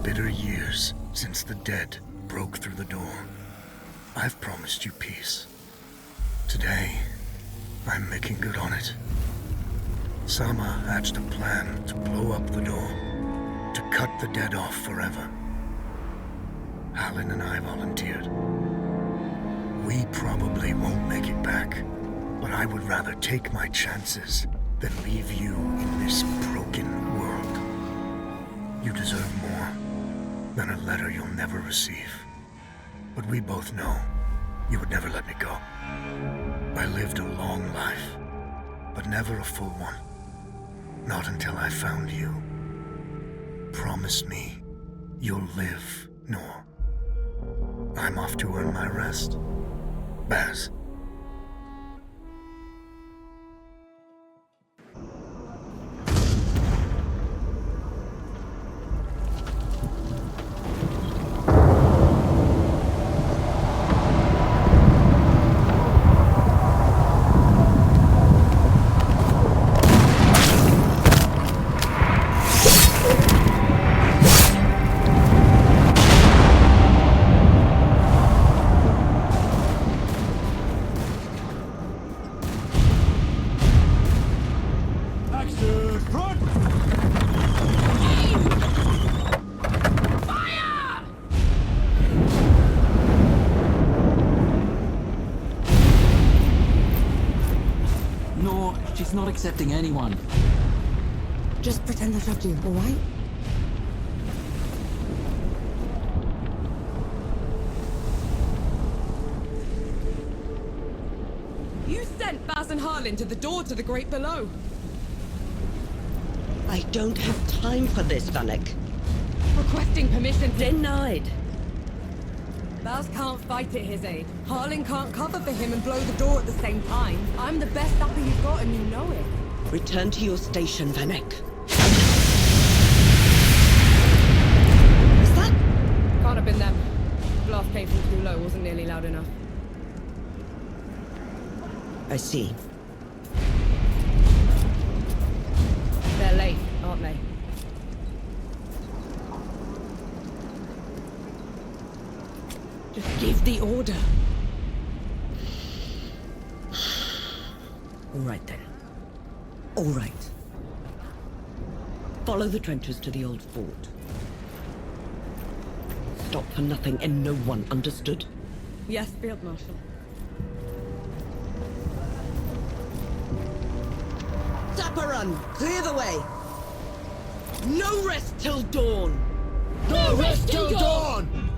bitter years since the dead broke through the door, I've promised you peace. Today, I'm making good on it. Sama hatched a plan to blow up the door, to cut the dead off forever. Halin and I volunteered. We probably won't make it back, but I would rather take my chances than leave you in this broken world. You deserve more than a letter you'll never receive. But we both know you would never let me go. I lived a long life, but never a full one. Not until I found you. Promise me you'll live, Nor. I'm off to earn my rest. Baz. She's not accepting anyone. Just pretend I shot you, all right? You sent Baz and Harlan to the door to the Great Below. I don't have time for this, Vanek. Requesting permission to... Denied. Baz can't fight at his aid. Harlan can't cover for him and blow the door at the same time. I'm the best upper you've got and you know it. Return to your station, Vanek. Is that? Can't have been them. Blast came from too low, wasn't nearly loud enough. I see. They're late, aren't they? Just give the order. All right, then. All right. Follow the trenches to the old fort. Stop for nothing and no one, understood? Yes, Field Marshal. Run! Clear the way! No rest till dawn! No rest till dawn!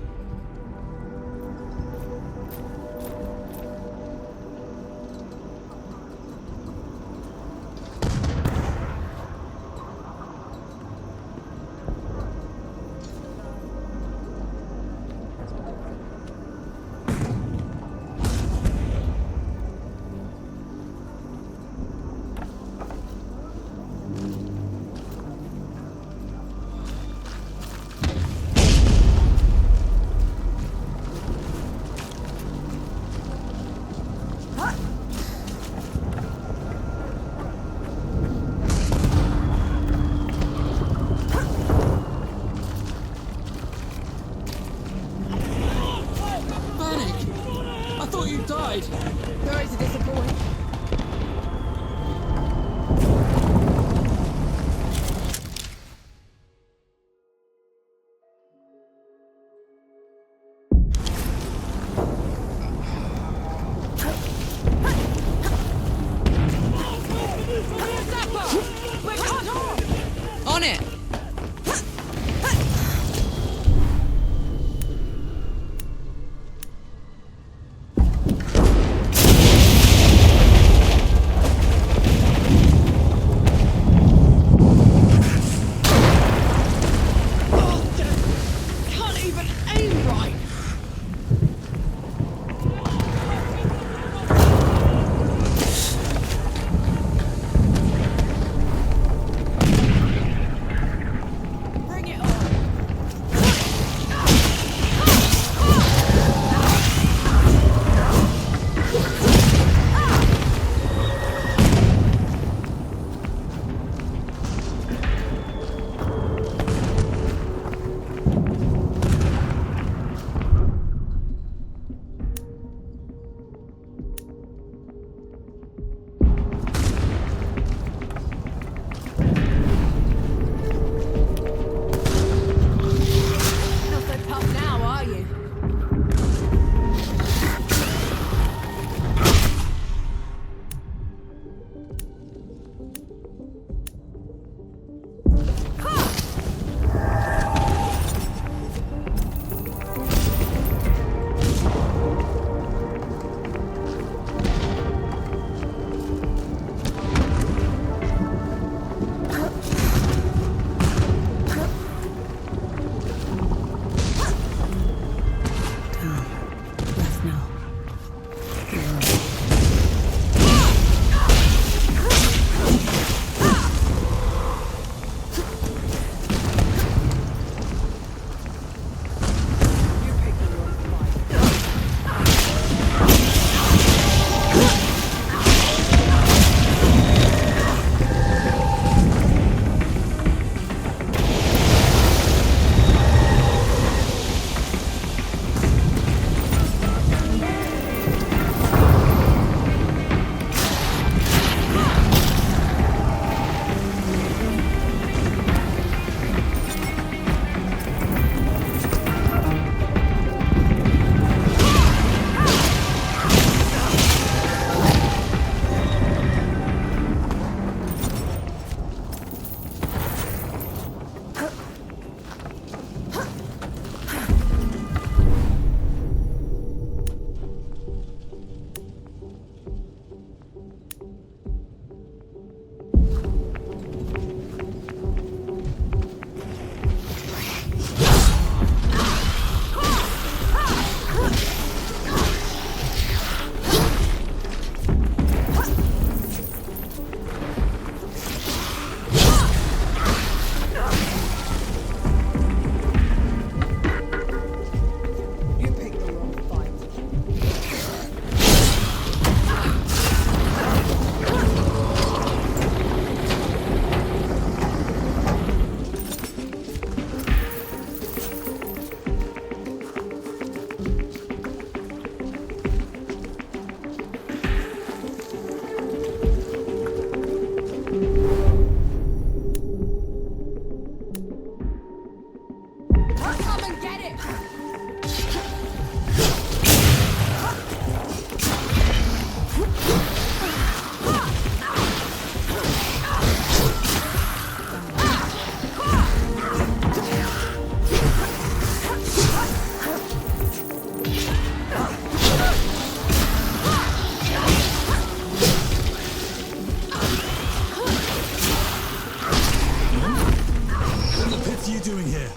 What are you doing here?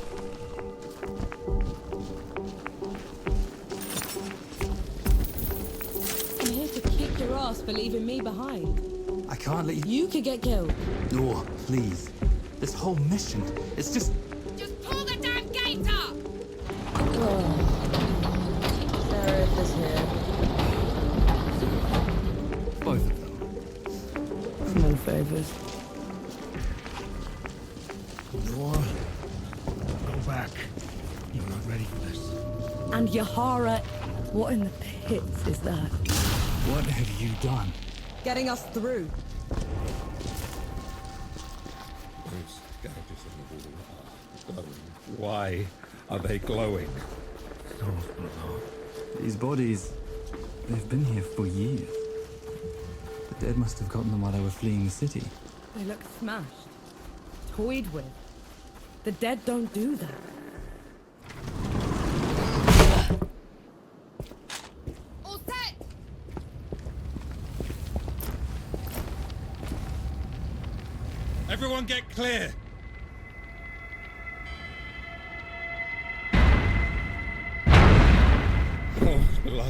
I'm here to kick your ass for leaving me behind. I can't let you... You could get killed. No, please. This whole mission, it's just... Just pull the damn gate up! Sheriff is here. both of them. No favors. Nor, go back. You're not ready for this. And Yahara, what in the pits is that? What have you done? Getting us through. Why are they glowing? These bodies, they've been here for years. The dead must have gotten them while they were fleeing the city. They look smashed. Toyed with. The dead don't do that. All set! Everyone get clear! Oh, below.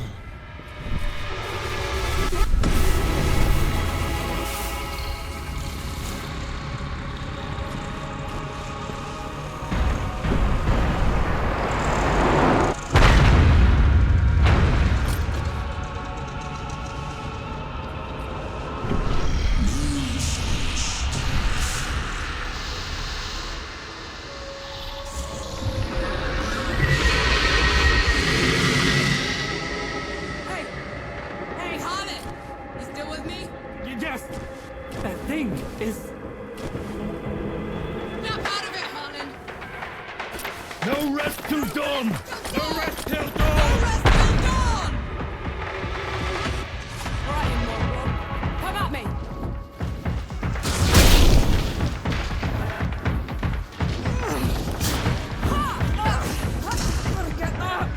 Hey, Harlan! You still with me? Yes! That thing is... Snap out of it, Harlan! No rest till dawn! No rest till No dawn! rest till dawn! All right, you moron. Come at me! Get up!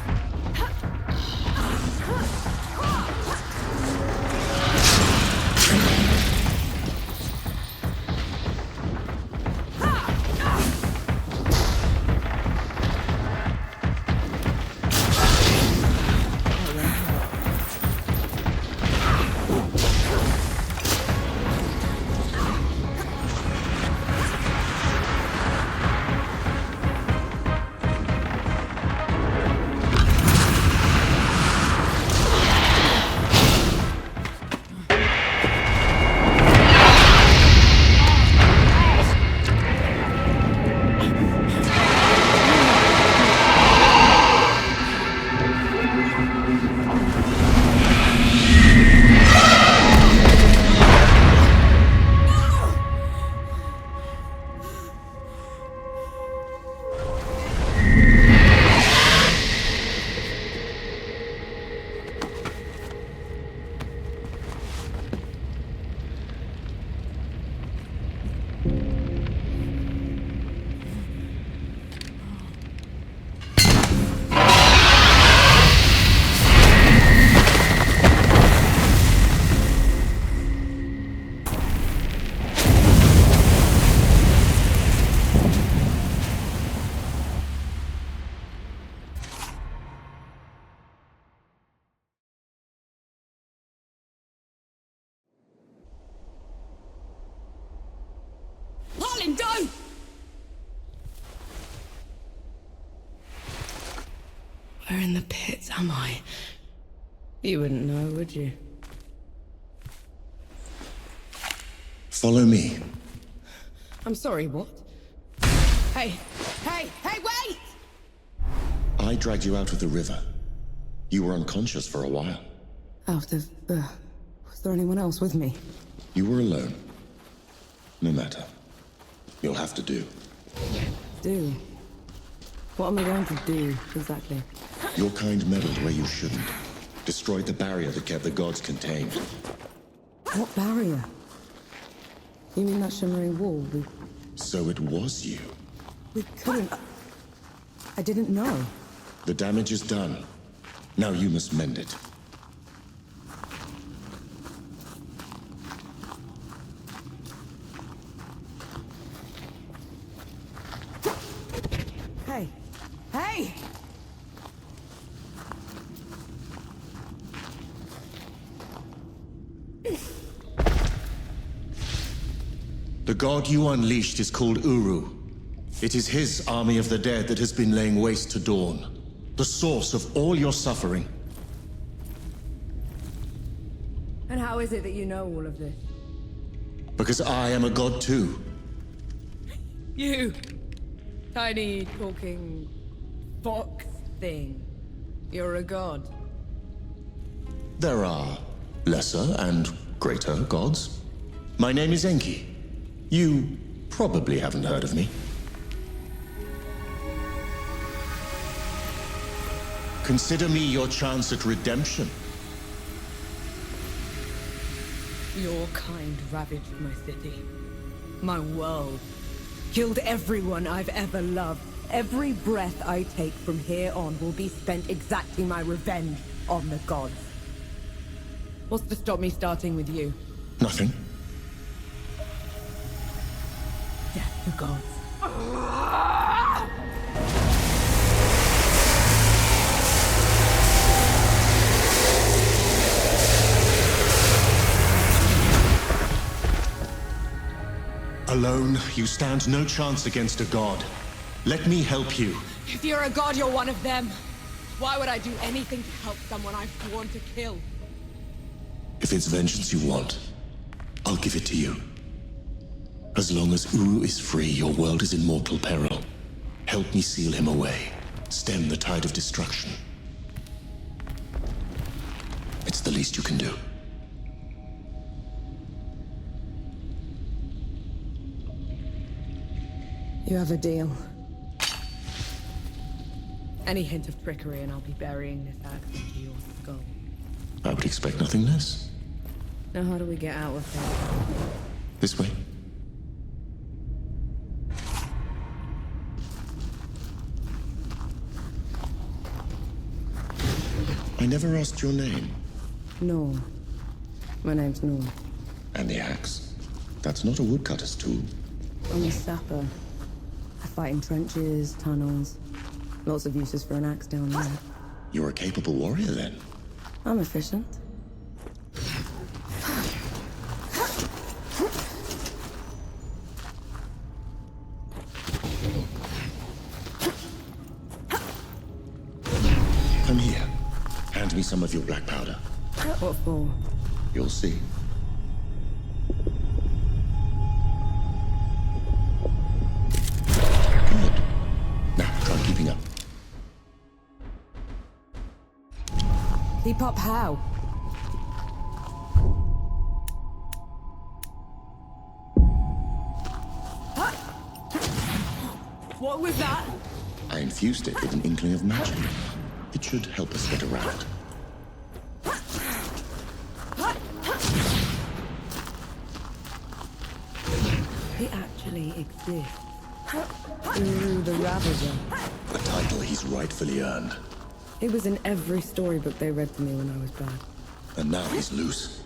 Harlan, don't! Where in the pits am I? You wouldn't know, would you? Follow me. I'm sorry, what? Hey, wait! I dragged you out of the river. You were unconscious for a while. Out of the... Was there anyone else with me? You were alone. No matter. You'll have to do. Do? What am I going to do, exactly? Your kind meddled where you shouldn't. Destroyed the barrier that kept the gods contained. What barrier? You mean that shimmering wall? So it was you. We couldn't... I didn't know. The damage is done. Now you must mend it. Hey! Hey! The god you unleashed is called Uru. It is his army of the dead that has been laying waste to Dawn, the source of all your suffering. And how is it that you know all of this? Because I am a god too. You! Tiny, talking... fox thing. You're a god. There are lesser and greater gods. My name is Enki. You probably haven't heard of me. Consider me your chance at redemption. Your kind ravaged my city. My world. Killed everyone I've ever loved. Every breath I take from here on will be spent exacting my revenge on the gods. What's to stop me starting with you? Nothing. Death to gods. Alone, you stand no chance against a god. Let me help you. If you're a god, you're one of them. Why would I do anything to help someone I've sworn to kill? If it's vengeance you want, I'll give it to you. As long as Uru is free, your world is in mortal peril. Help me seal him away. Stem the tide of destruction. It's the least you can do. You have a deal. Any hint of trickery and I'll be burying this axe into your skull. I would expect nothing less. Now how do we get out of here? This way. I never asked your name. No. My name's Nor. And the axe? That's not a woodcutter's tool. I'm a sapper. I fight in trenches, tunnels. Lots of uses for an axe down there. You're a capable warrior, then? I'm efficient. Come here. Hand me some of your black powder. What for? You'll see. Good. Now, try keeping up. Keep up how? What was that? I infused it with an inkling of magic. It should help us get around. He actually exists. Ooh, the Ravager. A title he's rightfully earned. He was in every storybook they read to me when I was bad. And now he's loose.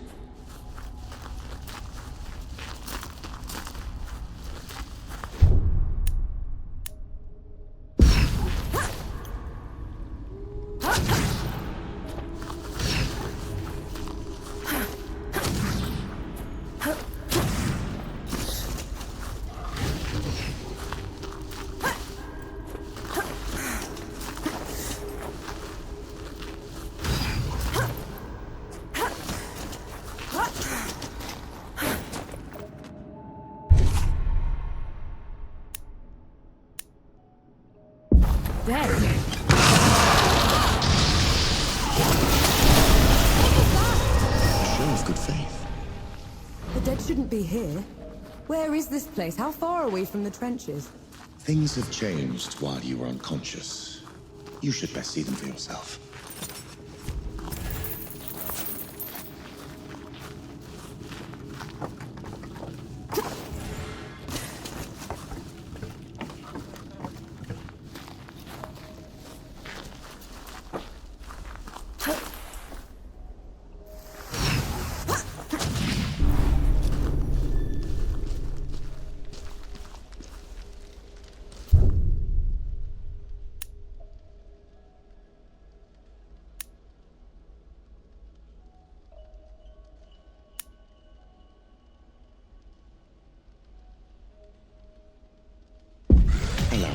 Dead. A show of good faith. The dead shouldn't be here. Where is this place? How far are we from the trenches? Things have changed while you were unconscious. You should best see them for yourself.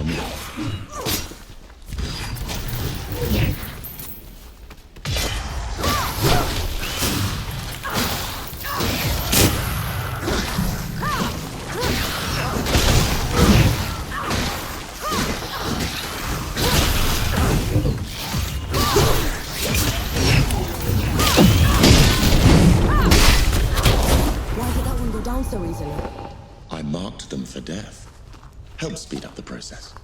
me. Why did that one go down so easily? I marked them for death. Help speed up the process.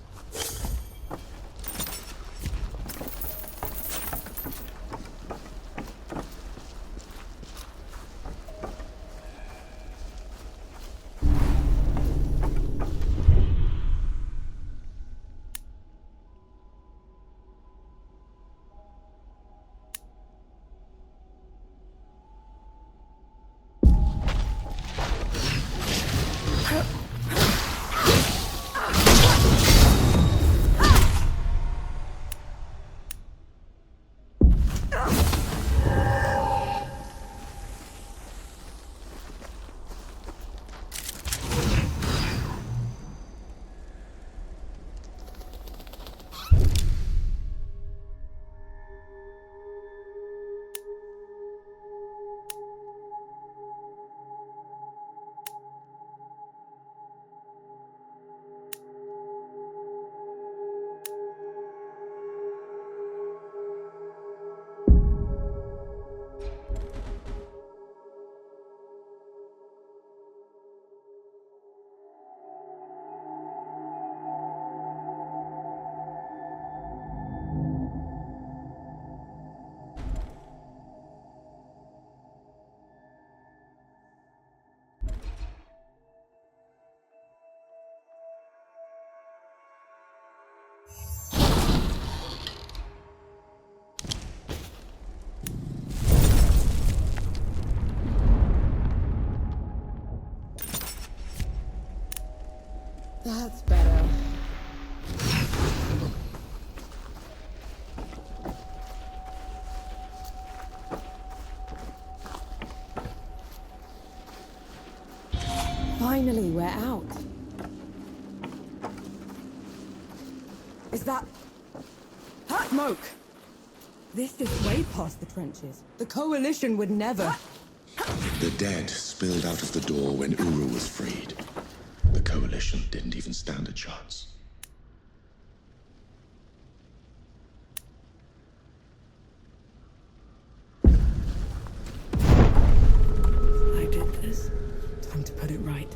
That's better. Finally, we're out. Is that... smoke? This is way past the trenches. The Coalition would never... The dead spilled out of the door when Uru was freed. The Coalition didn't even stand a chance. I did this. Time to put it right.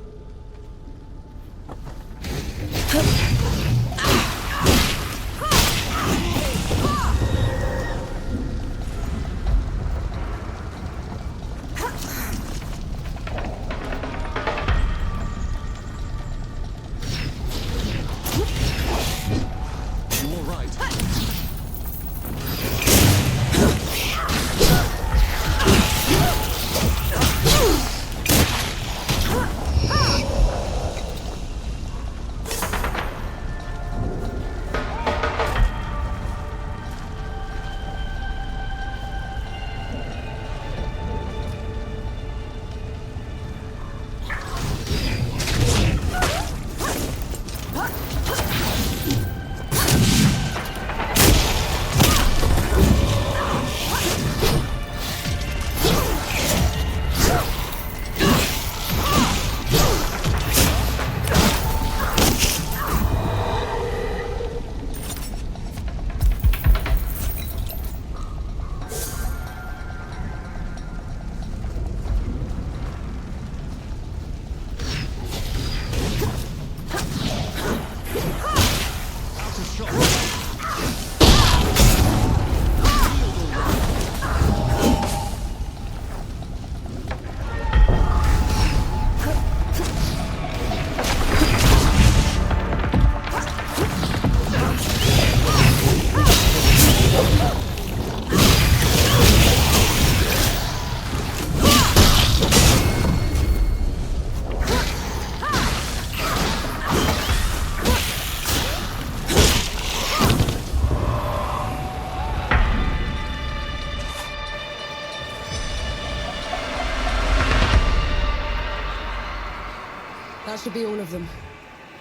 That should be all of them.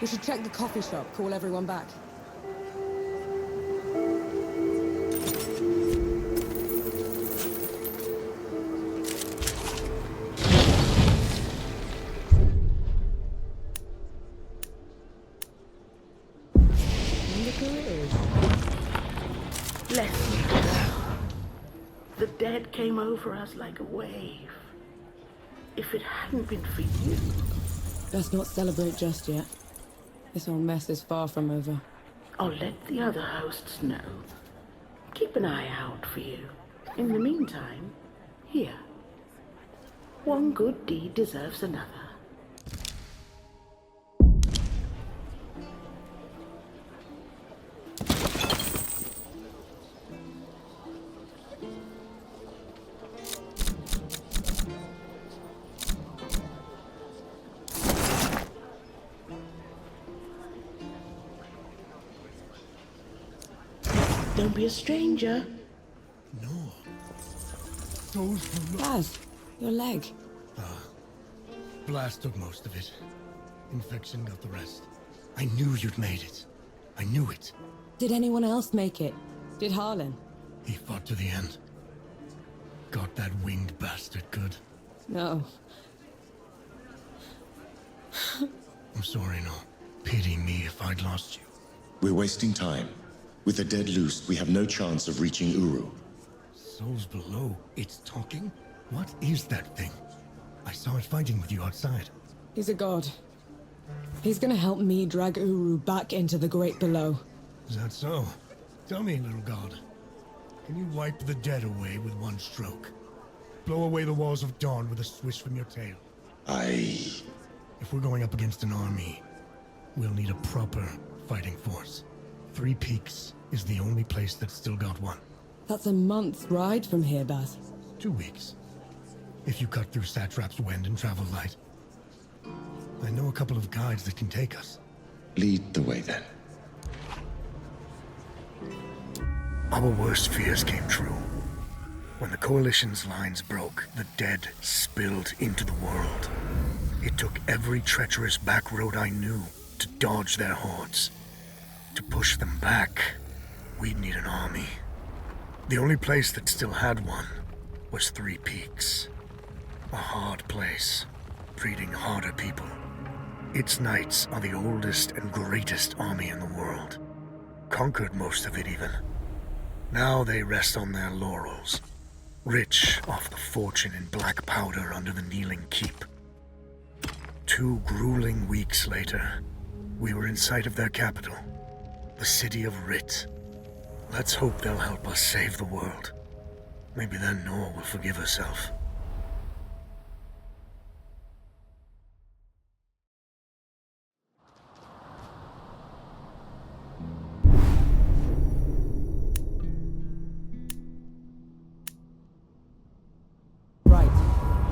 We should check the coffee shop, call everyone back. Bless you. The dead came over us like a wave. If it hadn't been for you... Let's not celebrate just yet. This whole mess is far from over. I'll let the other hosts know. Keep an eye out for you. In the meantime, here. One good deed deserves another. Don't be a stranger. No. Souls will not... Baz, your leg. Blast took most of it. Infection got the rest. I knew you'd made it. I knew it. Did anyone else make it? Did Harlan? He fought to the end. Got that winged bastard good. No. I'm sorry, no. Pity me if I'd lost you. We're wasting time. With the dead loose, we have no chance of reaching Uru. Souls below. It's talking? What is that thing? I saw it fighting with you outside. He's a god. He's gonna help me drag Uru back into the great below. Is that so? Tell me, little god. Can you wipe the dead away with one stroke? Blow away the walls of dawn with a swish from your tail? If we're going up against an army, we'll need a proper fighting force. Three Peaks is the only place that's still got one. That's a month's ride from here, Baz. 2 weeks. If you cut through Satrap's Wind and travel light. I know a couple of guides that can take us. Lead the way, then. Our worst fears came true. When the Coalition's lines broke, the dead spilled into the world. It took every treacherous back road I knew to dodge their hordes. To push them back, we'd need an army. The only place that still had one was Three Peaks. A hard place, breeding harder people. Its knights are the oldest and greatest army in the world. Conquered most of it even. Now they rest on their laurels, rich off the fortune in black powder under the kneeling keep. 2 grueling weeks later, we were in sight of their capital, the city of Rit. Let's hope they'll help us save the world. Maybe then Nor will forgive herself. Right.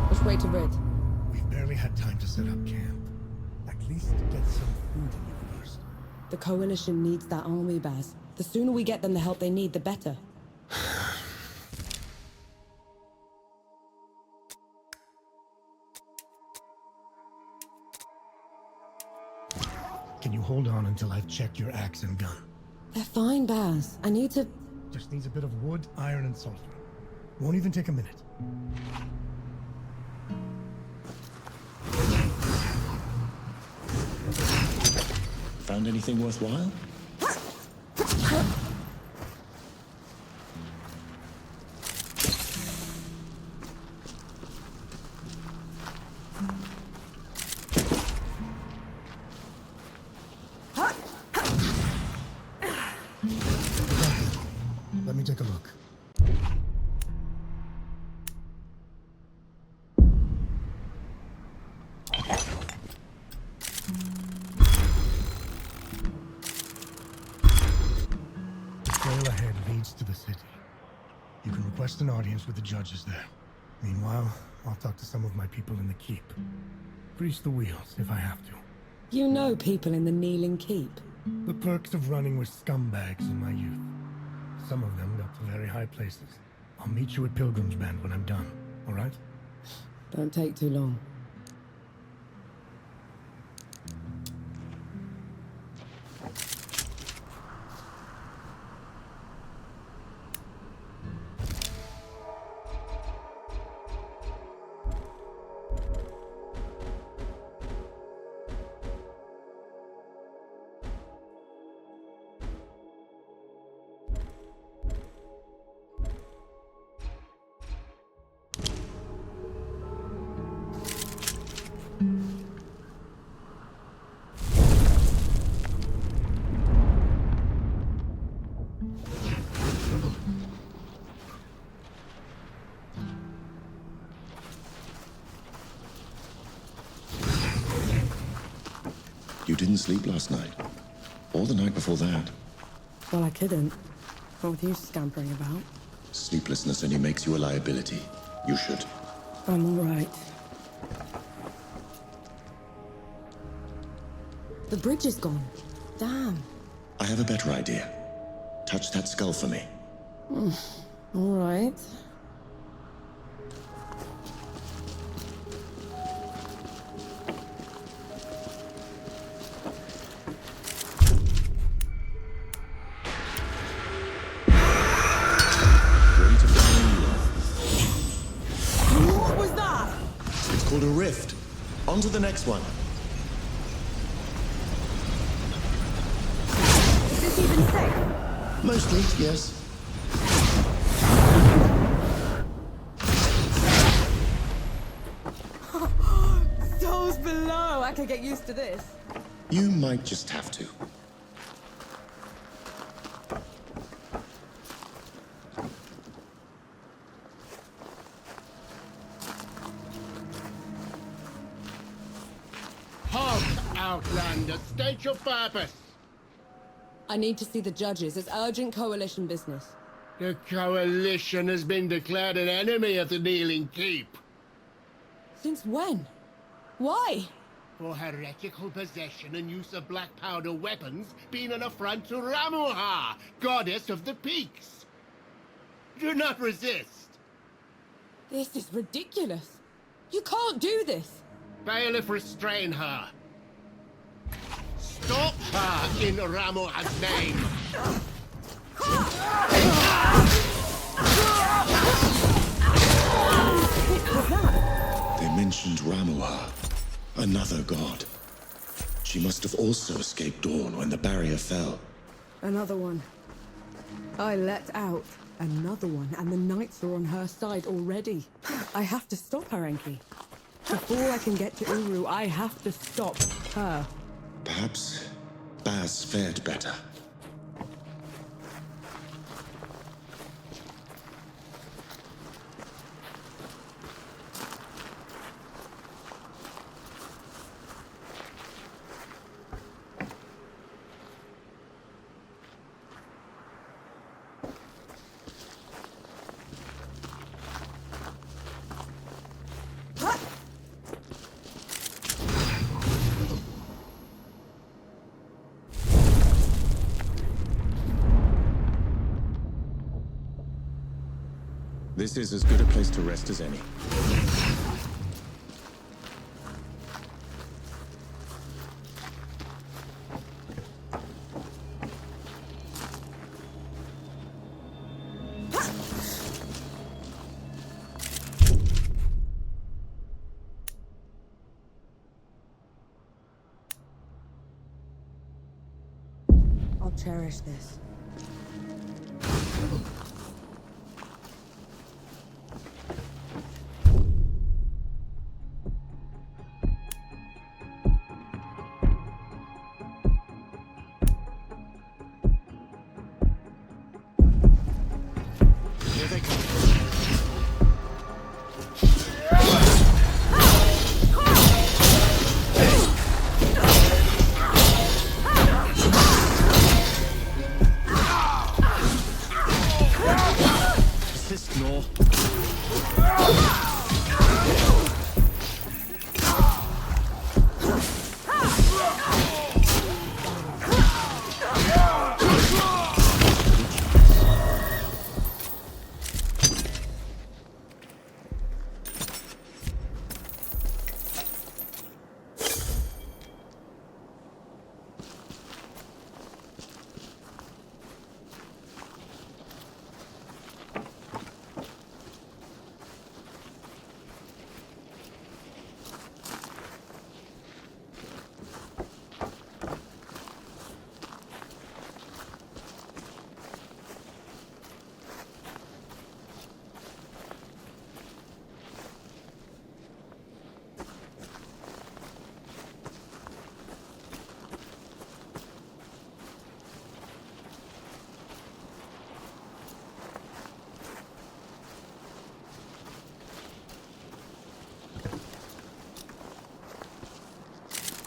Which way to Rid? We've barely had time to set up camp. At least get some food in you first. The Coalition needs that army, Baz. The sooner we get them the help they need, the better. Can you hold on until I've checked your axe and gun? They're fine, Baz. I need to... Just needs a bit of wood, iron, and sulfur. Won't even take a minute. Found anything worthwhile? Let me take a look. The trail ahead leads to the city. You can request an audience with the judges there. Meanwhile, I'll talk to some of my people in the keep. Grease the wheels if I have to. You know people in the Kneeling Keep. The perks of running with scumbags in my youth. Some of them got to very high places. I'll meet you at Pilgrim's Bend when I'm done, all right? Don't take too long. didn't sleep last night. Or the night before that. Well, I couldn't. Not with you scampering about. Sleeplessness only makes you a liability. You should. I'm all right. The bridge is gone. Damn. I have a better idea. Touch that skull for me. All right. What was that? It's called a rift. On to the next one. Is this even safe? Mostly, yes. Those below. I could get used to this. You might just have to. Halt, Outlander. State your purpose. I need to see the judges. It's urgent coalition business. The Coalition has been declared an enemy of the Kneeling Keep. Since when? Why? For heretical possession and use of black powder weapons being an affront to Ramuha, goddess of the peaks. Do not resist. This is ridiculous. You can't do this. Bailiff, restrain her. Stop her in Ramuha's name. They mentioned Ramuha, another god. She must have also escaped Dawn when the barrier fell. Another one. I let out another one, and the knights are on her side already. I have to stop her, Enki. Before I can get to Uru, I have to stop her. Perhaps Baz fared better. This is as good a place to rest as any. I'll cherish this.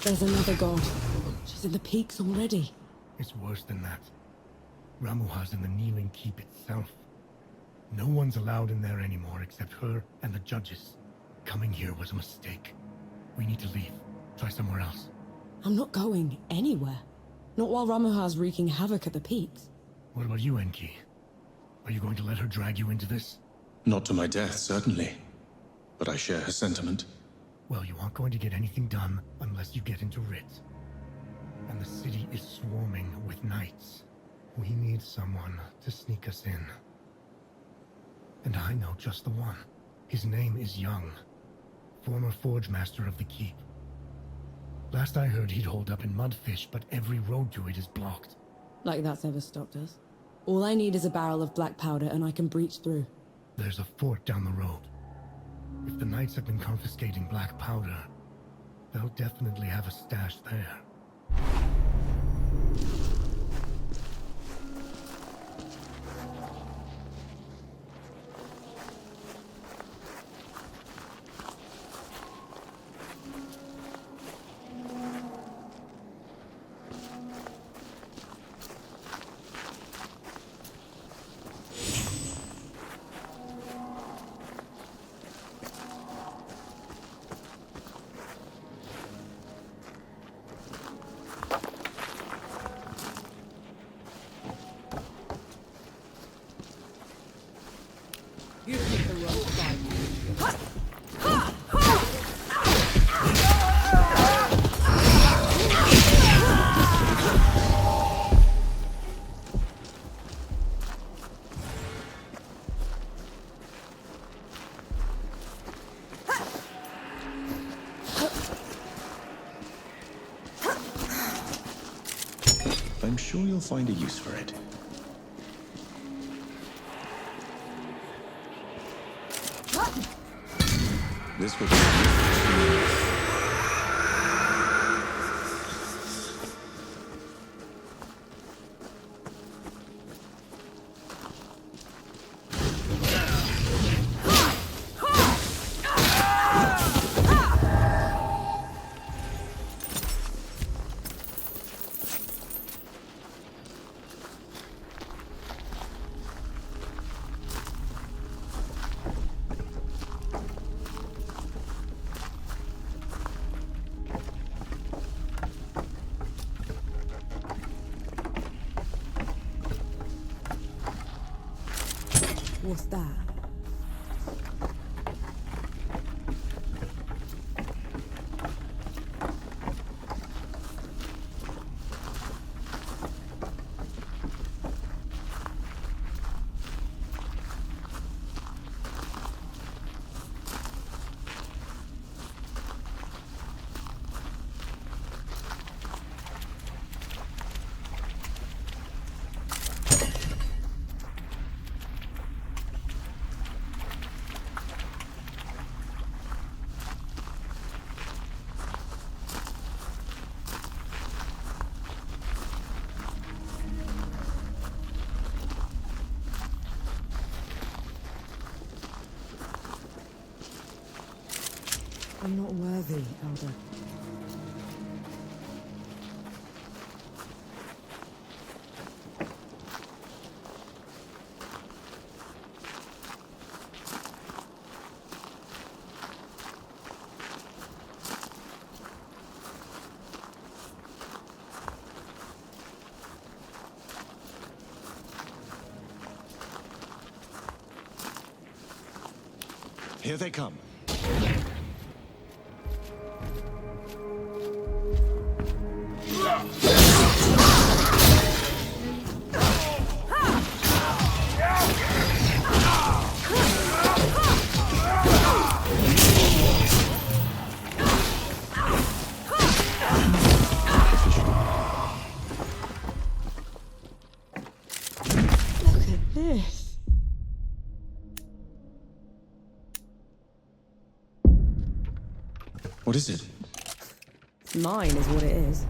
There's another god. She's in the peaks already. It's worse than that. Ramuha's in the kneeling keep itself. No one's allowed in there anymore except her and the judges. Coming here was a mistake. We need to leave. Try somewhere else. I'm not going anywhere. Not while Ramuha's wreaking havoc at the peaks. What about you, Enki? Are you going to let her drag you into this? Not to my death, certainly. But I share her sentiment. Well, you aren't going to get anything done unless you get into Rit. And the city is swarming with knights. We need someone to sneak us in. And I know just the one. His name is Young, former forge master of the keep. Last I heard, he'd hold up in Mudfish, but every road to it is blocked. Like that's ever stopped us. All I need is a barrel of black powder and I can breach through. There's a fort down the road. If the knights have been confiscating black powder, they'll definitely have a stash there. You pick the wrong side. I'm sure you'll find a use for it. This will be... What's that? I'm not worthy, Elder. Here they come. Look at this. What is it? Mine is what it is.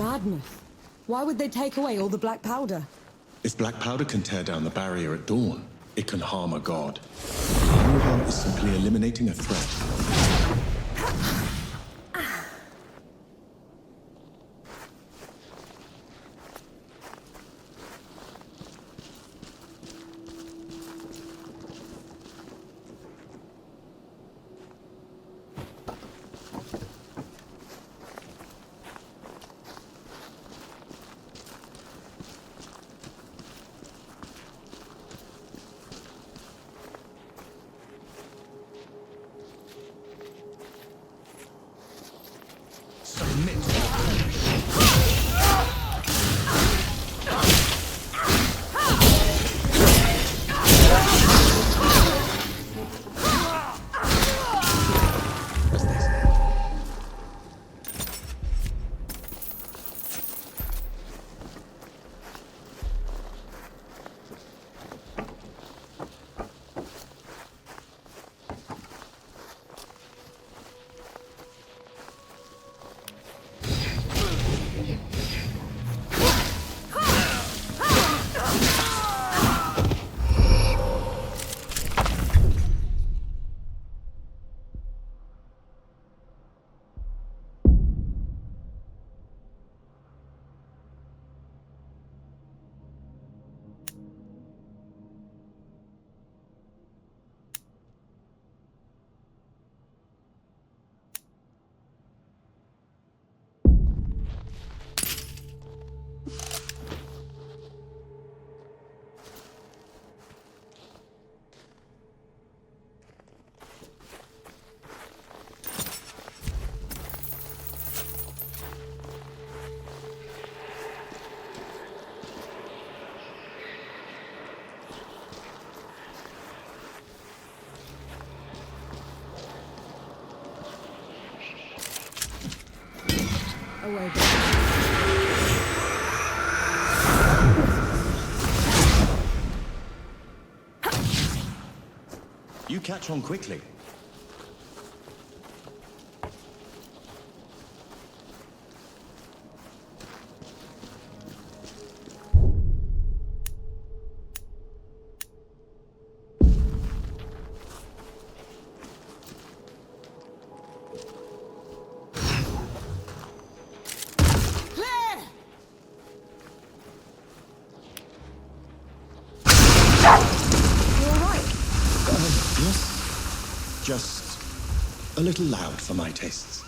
madness. Why would they take away all the black powder? If black powder can tear down the barrier at dawn, it can harm a god. Ramuha is simply eliminating a threat. Away. You catch on quickly. Just a little loud for my tastes.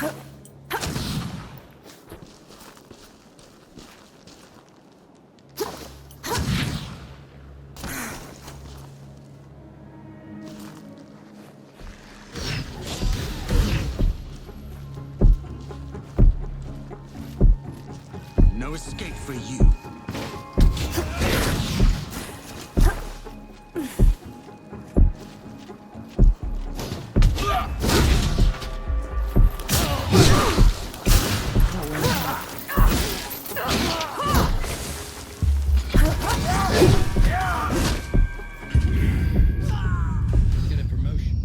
No escape for you. Get a promotion.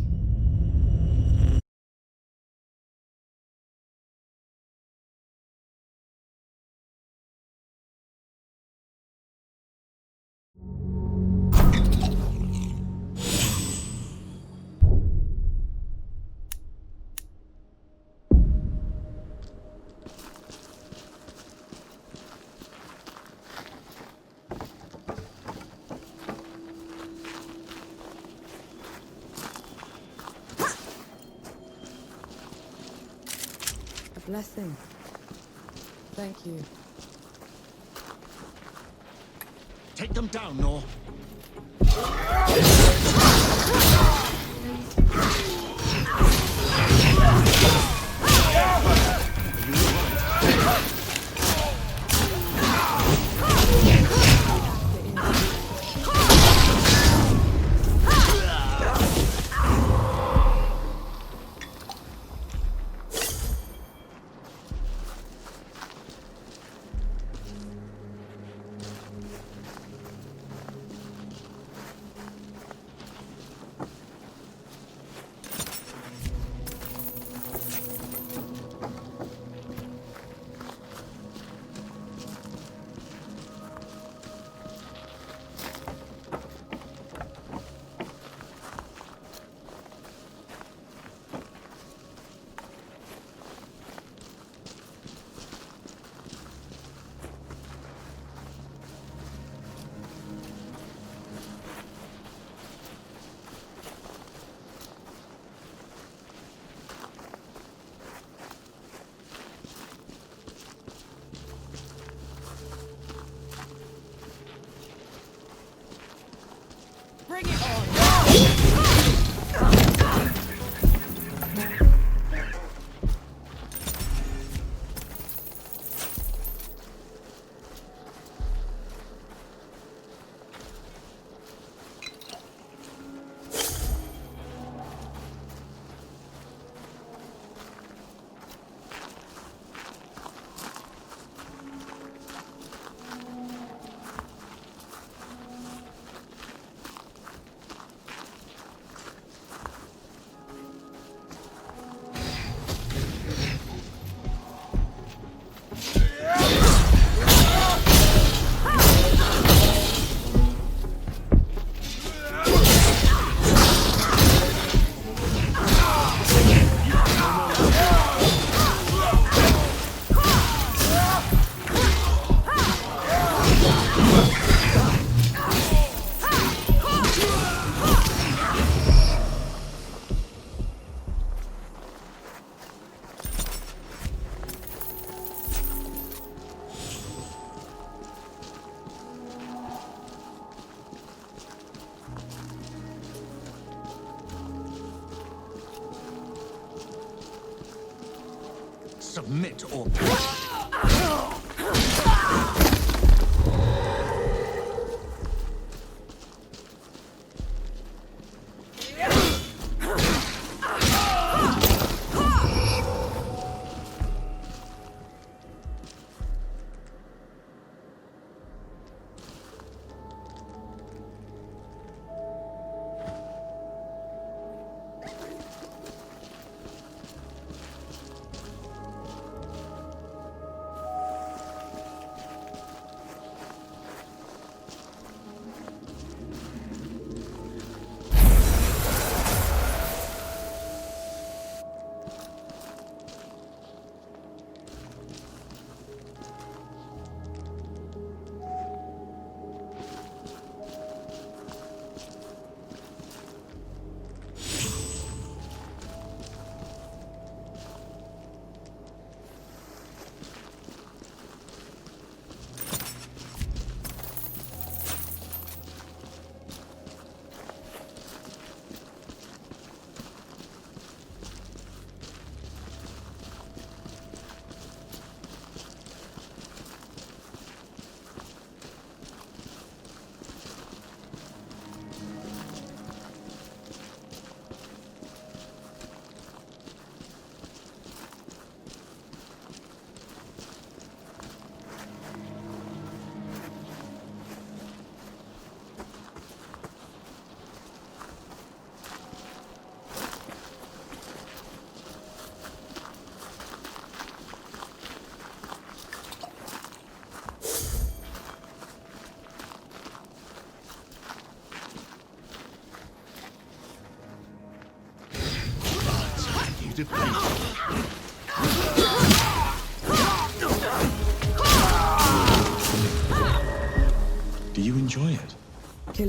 A blessing. Thank you. Take them down, Nor. Bring it on! Submit or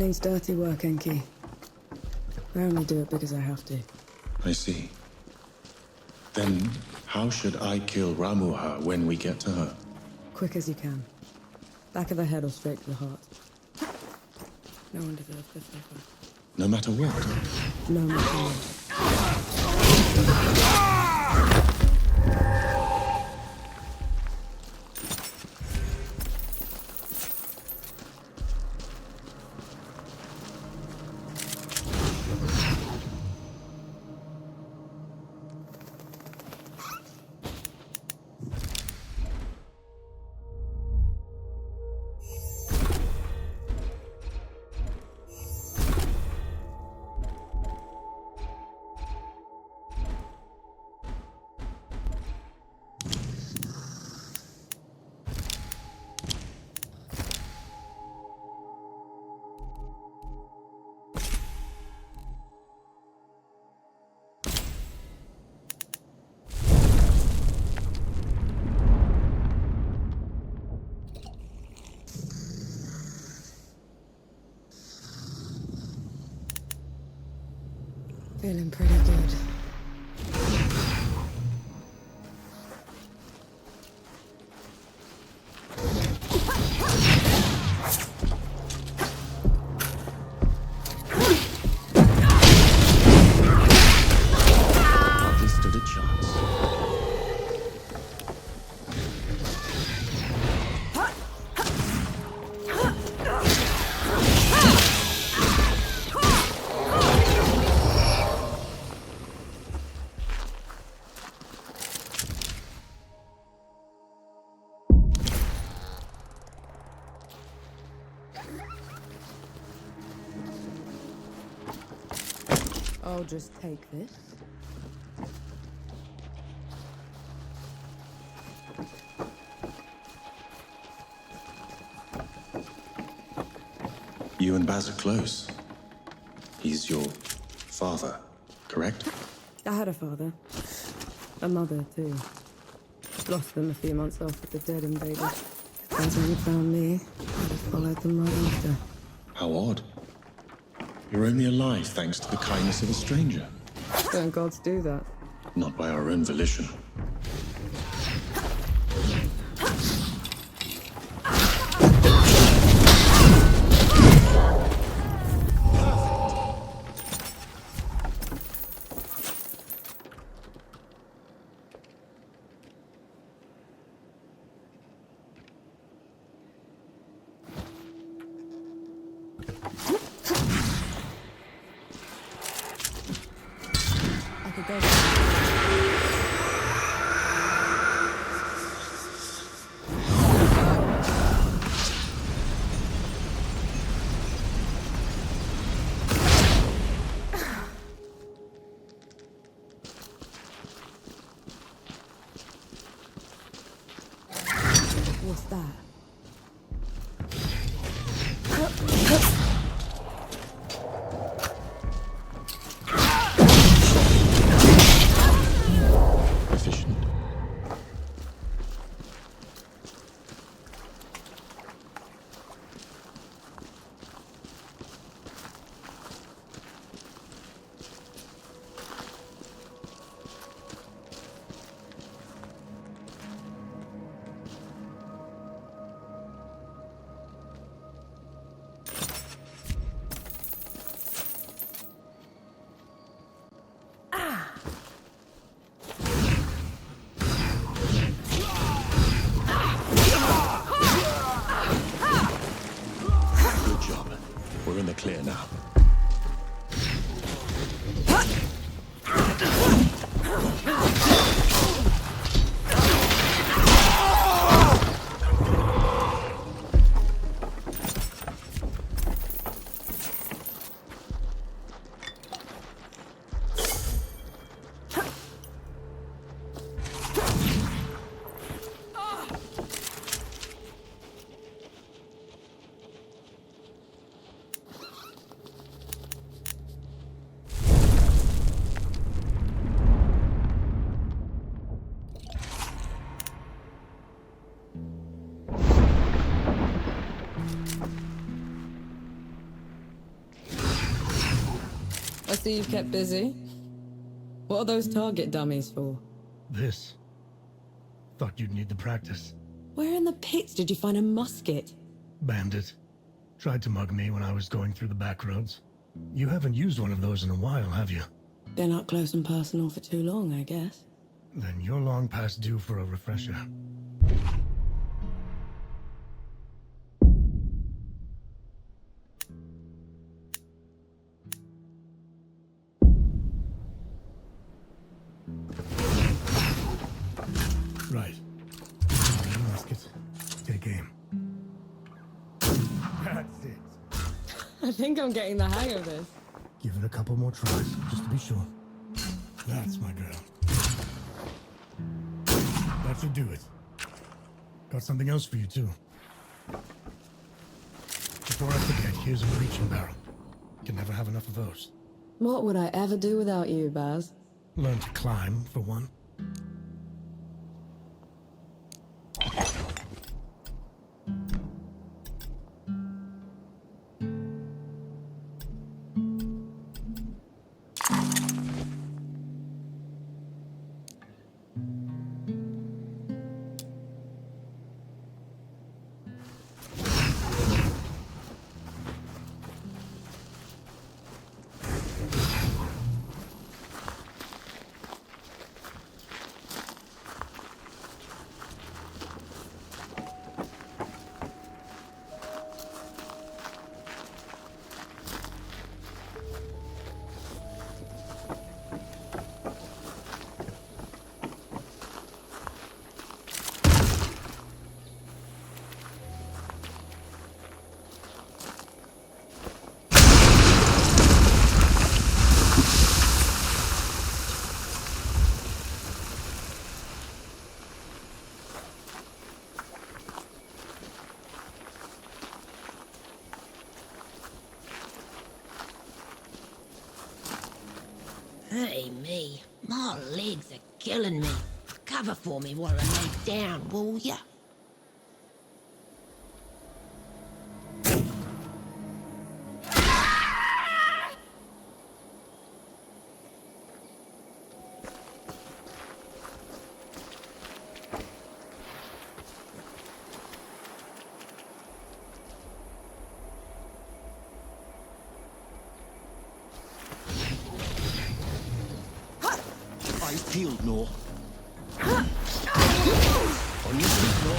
needs dirty work, Enki. I only do it because I have to. I see. Then, how should I kill Ramuha when we get to her? Quick as you can. Back of the head or straight to the heart. No one deserves this so far. No matter what? No matter what. Feeling pretty good. Hardly stood a chance. I'll just take this. You and Baz are close. He's your father, correct? I had a father. A mother, too. Lost them a few months after the dead invaded. As when you found me, I'd have followed them right after. How odd. You're only alive thanks to the kindness of a stranger. Don't gods do that? Not by our own volition. I could go. What's that? Efficient. see you've kept busy. What are those target dummies for? This. Thought you'd need the practice. Where in the pits did you find a musket? Bandit. Tried to mug me when I was going through the back roads. You haven't used one of those in a while, have you? Been up close and personal for too long, I guess. Then you're long past due for a refresher. Right. Musket. Take aim. That's it. I think I'm getting the hang of this. Give it a couple more tries, just to be sure. That's my girl. That should do it. Got something else for you, too. Before I forget, here's a breaching barrel. Can never have enough of those. What would I ever do without you, Baz? Learn to climb, for one. Hey, me. My legs are killing me. Cover for me while I lay down, will ya? Eyes peeled, Nor. On your feet, Nor.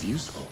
Useful.